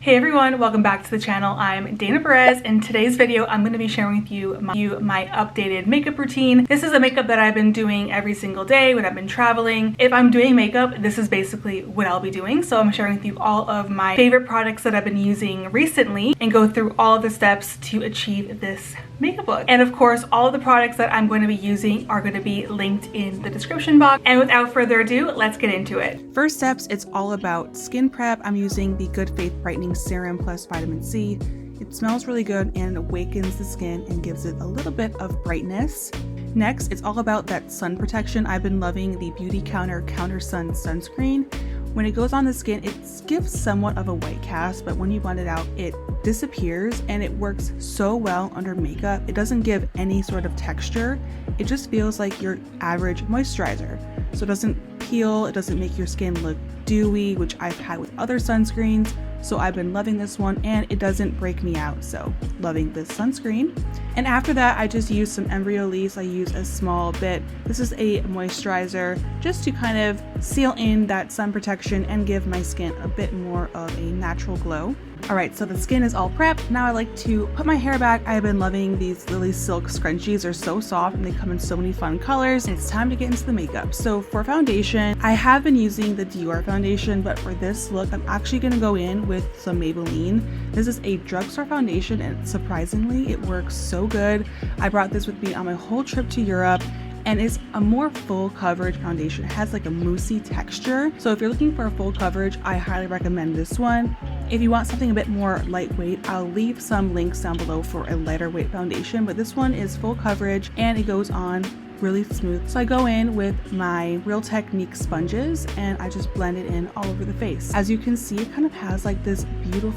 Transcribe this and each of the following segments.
Hey everyone, welcome back to the channel. I'm Dana Perez. In today's video, I'm going to be sharing with you my updated makeup routine. This is a makeup that I've been doing every single day when I've been traveling. If I'm doing makeup, this is basically what I'll be doing. So I'm sharing with you all of my favorite products that I've been using recently and go through all of the steps to achieve this makeup look. And of course, all of the products that I'm going to be using are going to be linked in the description box. And without further ado, let's get into it. First steps, it's all about skin prep. I'm using the Good Faith Brightening Serum plus vitamin C. It smells really good and awakens the skin and gives it a little bit of brightness. Next, it's all about that sun protection. I've been loving the Beauty Counter Sun sunscreen. When it goes on the skin, it gives somewhat of a white cast, but when you blend it out, it disappears and it works so well under makeup. It doesn't give any sort of texture. It just feels like your average moisturizer. So it doesn't peel, it doesn't make your skin look dewy, which I've had with other sunscreens. So I've been loving this one and it doesn't break me out. So loving this sunscreen. And after that, I just use some Embryolisse. I use a small bit. This is a moisturizer just to kind of seal in that sun protection and give my skin a bit more of a natural glow. All right, so the skin is all prepped. Now I like to put my hair back. I've been loving these Lily Silk scrunchies. They're so soft and they come in so many fun colors. And it's time to get into the makeup. So for foundation, I have been using the Dior foundation, but for this look, I'm actually gonna go in with some Maybelline. This is a drugstore foundation and surprisingly, it works so good. I brought this with me on my whole trip to Europe. And it's a more full coverage foundation. It has like a moussey texture. So if you're looking for a full coverage, I highly recommend this one. If you want something a bit more lightweight, I'll leave some links down below for a lighter weight foundation, but this one is full coverage and it goes on really smooth. So I go in with my Real Technique sponges and I just blend it in all over the face. As you can see, it kind of has like this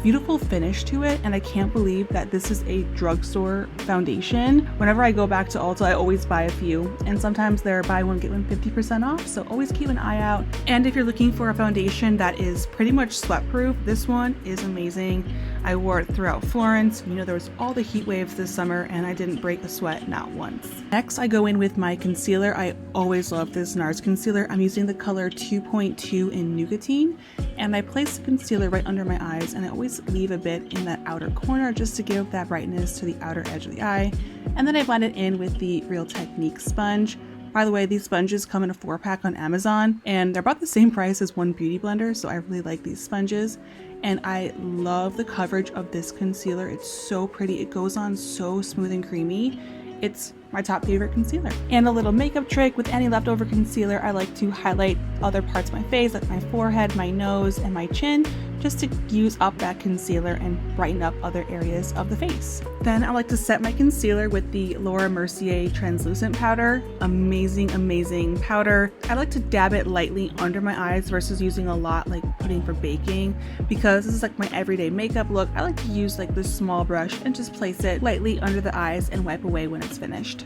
beautiful finish to it, and I can't believe that this is a drugstore foundation. Whenever I go back to Ulta, I always buy a few, and sometimes they're buy one get one 50% off, so always keep an eye out. And if you're looking for a foundation that is pretty much sweat proof, this one is amazing. I wore it throughout Florence. You know, there was all the heat waves this summer and I didn't break a sweat, not once. Next, I go in with my concealer. I always love this NARS concealer. I'm using the color 2.2 in Nicotine, and I place the concealer right under my eyes, and I always leave a bit in that outer corner just to give that brightness to the outer edge of the eye. And then I blend it in with the Real Technique sponge. By the way, these sponges come in a 4-pack on Amazon, and they're about the same price as one beauty blender, so I really like these sponges. And I love the coverage of this concealer. It's so pretty. It goes on so smooth and creamy. It's my top favorite concealer. And a little makeup trick with any leftover concealer, I like to highlight other parts of my face, like my forehead, my nose, and my chin, just to use up that concealer and brighten up other areas of the face. Then I like to set my concealer with the Laura Mercier translucent powder. Amazing powder. I like to dab it lightly under my eyes versus using a lot like putting for baking, because this is like my everyday makeup look. I like to use like this small brush and just place it lightly under the eyes and wipe away when it's finished.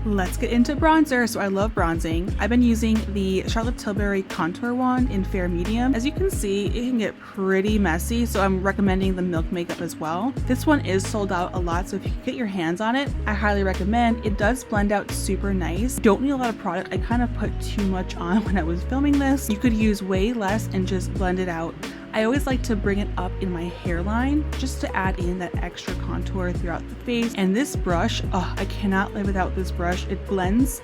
Let's get into bronzer. So I love bronzing. I've been using the Charlotte Tilbury contour wand in fair medium. As you can see, it can get pretty messy, so I'm recommending the Milk makeup as well. This one is sold out a lot, so if you can get your hands on it, I highly recommend. It does blend out super nice. Don't need a lot of product. I kind of put too much on when I was filming this. You could use way less and just blend it out. I always like to bring it up in my hairline just to add in that extra contour throughout the face. And this brush, I cannot live without this brush. It blends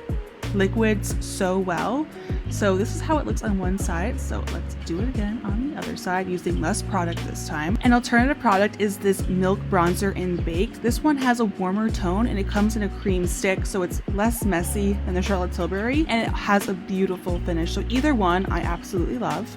liquids so well. So this is how it looks on one side. So let's do it again on the other side using less product this time. An alternative product is this Milk bronzer in Baked. This one has a warmer tone and it comes in a cream stick, so it's less messy than the Charlotte Tilbury, and it has a beautiful finish. So either one I absolutely love.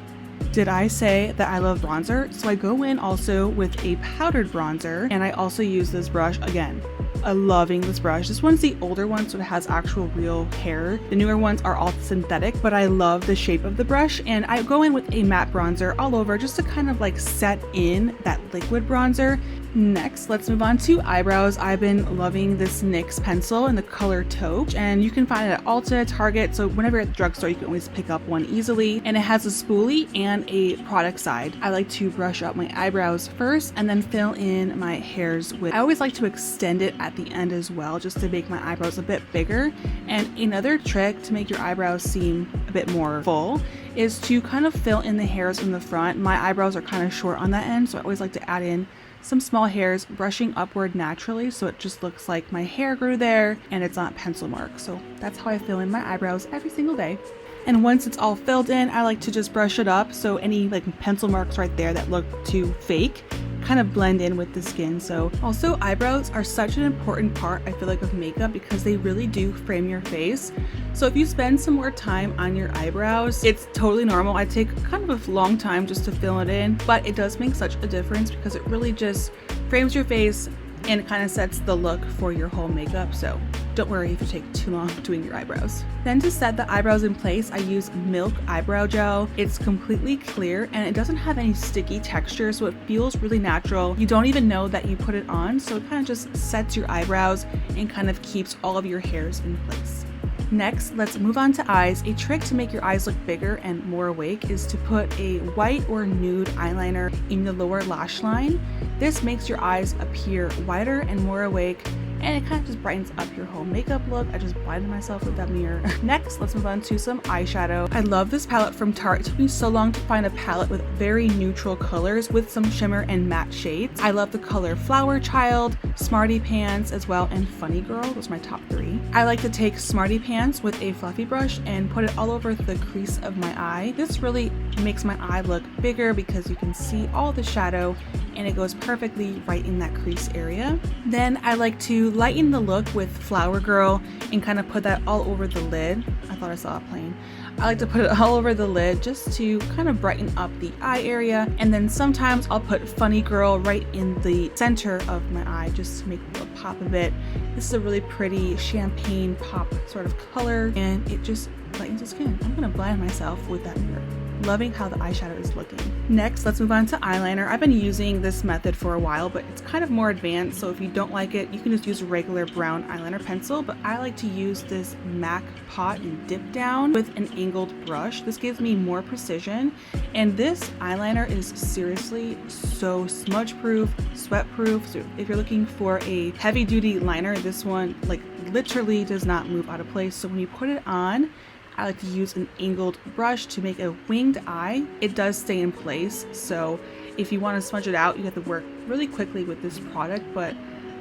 Did I say that I love bronzer? So I go in also with a powdered bronzer, and I also use this brush again. I'm loving this brush. This one's the older one, so it has actual real hair. The newer ones are all synthetic, but I love the shape of the brush, and I go in with a matte bronzer all over just to kind of like set in that liquid bronzer. Next, let's move on to eyebrows. I've been loving this NYX pencil in the color Taupe, and you can find it at Ulta, Target, so whenever you're at the drugstore, you can always pick up one easily. And it has a spoolie and a product side. I like to brush up my eyebrows first and then fill in my hairs with, I always like to extend it at the end as well, just to make my eyebrows a bit bigger. And another trick to make your eyebrows seem a bit more full is to kind of fill in the hairs in the front. My eyebrows are kind of short on that end, so I always like to add in some small hairs, brushing upward naturally so it just looks like my hair grew there and it's not pencil marks. So that's how I fill in my eyebrows every single day. And once it's all filled in, I like to just brush it up so any like pencil marks right there that look too fake kind of blend in with the skin. So also, eyebrows are such an important part, I feel like, of makeup because they really do frame your face. So if you spend some more time on your eyebrows, it's totally normal. I take kind of a long time just to fill it in, but it does make such a difference because it really just frames your face and it kind of sets the look for your whole makeup. So don't worry if you take too long doing your eyebrows. Then to set the eyebrows in place, I use Milk eyebrow gel. It's completely clear and it doesn't have any sticky texture, so it feels really natural. You don't even know that you put it on, so it kind of just sets your eyebrows and kind of keeps all of your hairs in place. Next, let's move on to eyes. A trick to make your eyes look bigger and more awake is to put a white or nude eyeliner in the lower lash line. This makes your eyes appear wider and more awake, and it kind of just brightens up your whole makeup look. I just blinded myself with that mirror. Next, let's move on to some eyeshadow. I love this palette from Tarte. It took me so long to find a palette with very neutral colors with some shimmer and matte shades. I love the color Flower Child, Smarty Pants as well, and Funny Girl. Those are my top 3. I like to take Smarty Pants with a fluffy brush and put it all over the crease of my eye. This really makes my eye look bigger because you can see all the shadow and it goes perfectly right in that crease area. Then I like to lighten the look with Flower Girl and kind of put that all over the lid. I thought I saw a plane. I like to put it all over the lid just to kind of brighten up the eye area, and then sometimes I'll put Funny Girl right in the center of my eye just to make it look pop a bit. This is a really pretty champagne pop sort of color and it just lightens the skin. I'm gonna blind myself with that mirror. Loving how the eyeshadow is looking. Next, let's move on to eyeliner. I've been using this method for a while, but it's kind of more advanced, so if you don't like it, you can just use a regular brown eyeliner pencil, but I like to use this MAC pot and dip down with an angled brush. This gives me more precision, and this eyeliner is seriously so smudge proof, sweat proof. So if you're looking for a heavy duty liner, this one like literally does not move out of place. So when you put it on, I like to use an angled brush to make a winged eye. It does stay in place, so if you want to smudge it out, you have to work really quickly with this product, but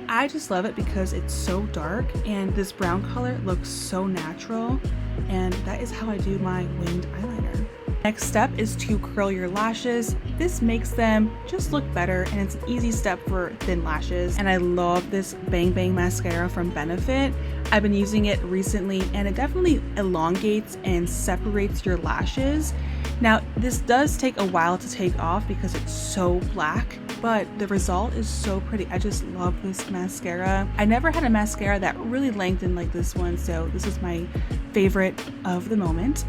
I just love it because it's so dark and this brown color looks so natural, and that is how I do my winged eyeliner. Next step is to curl your lashes. This makes them just look better, and it's an easy step for thin lashes. And I love this Bang Bang mascara from Benefit. I've been using it recently and it definitely elongates and separates your lashes. Now, this does take a while to take off because it's so black, but the result is so pretty. I just love this mascara. I never had a mascara that really lengthened like this one, so this is my favorite of the moment.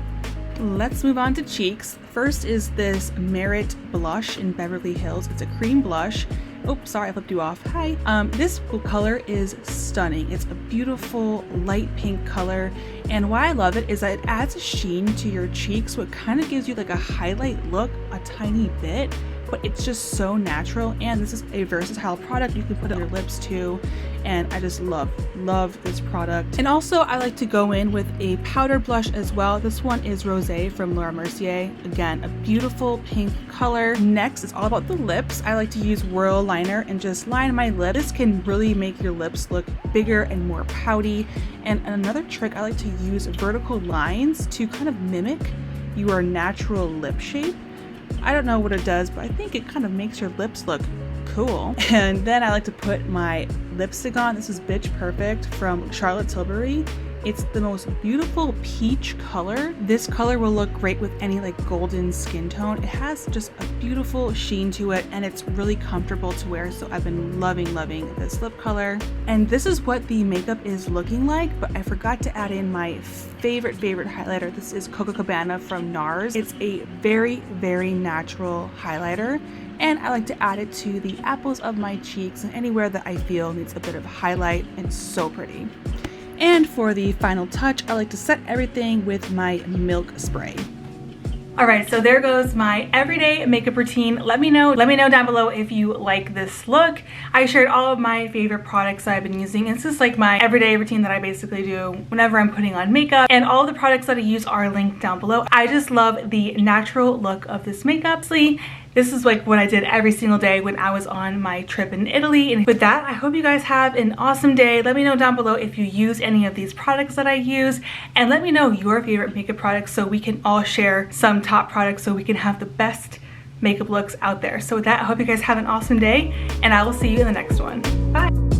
Let's move on to cheeks. First is this Merit blush in Beverly Hills. It's a cream blush. Oh, sorry, I flipped you off. Hi. This color is stunning. It's a beautiful light pink color, and why I love it is that it adds a sheen to your cheeks, so it kind of gives you like a highlight look a tiny bit, but it's just so natural. And this is a versatile product. You can put it on your lips too, and I just love this product. And also, I like to go in with a powder blush as well. This one is Rosé from Laura Mercier. Again, a beautiful pink color. Next, it's all about the lips. I like to use Whirl liner and just line my lips. This can really make your lips look bigger and more pouty. And another trick, I like to use vertical lines to kind of mimic your natural lip shape. I don't know what it does, but I think it kind of makes your lips look cool. And then I like to put my lipstick on. This is Bitch Perfect from Charlotte Tilbury. It's the most beautiful peach color. This color will look great with any like golden skin tone. It has just a beautiful sheen to it, and it's really comfortable to wear, so I've been loving this lip color. And this is what the makeup is looking like, but I forgot to add in my favorite highlighter. This is Coco Cabana from NARS. It's a very natural highlighter, and I like to add it to the apples of my cheeks and anywhere that I feel needs a bit of highlight. It's so pretty. And for the final touch, I like to set everything with my Milk spray. All right, so there goes my everyday makeup routine. Let me know down below if you like this look. I shared all of my favorite products that I've been using. This is like my everyday routine that I basically do whenever I'm putting on makeup, and all the products that I use are linked down below. I just love the natural look of this makeup. See, this is like what I did every single day when I was on my trip in Italy. And with that, I hope you guys have an awesome day. Let me know down below if you use any of these products that I use, and let me know your favorite makeup products so we can all share some top products so we can have the best makeup looks out there. So with that, I hope you guys have an awesome day, and I will see you in the next one. Bye.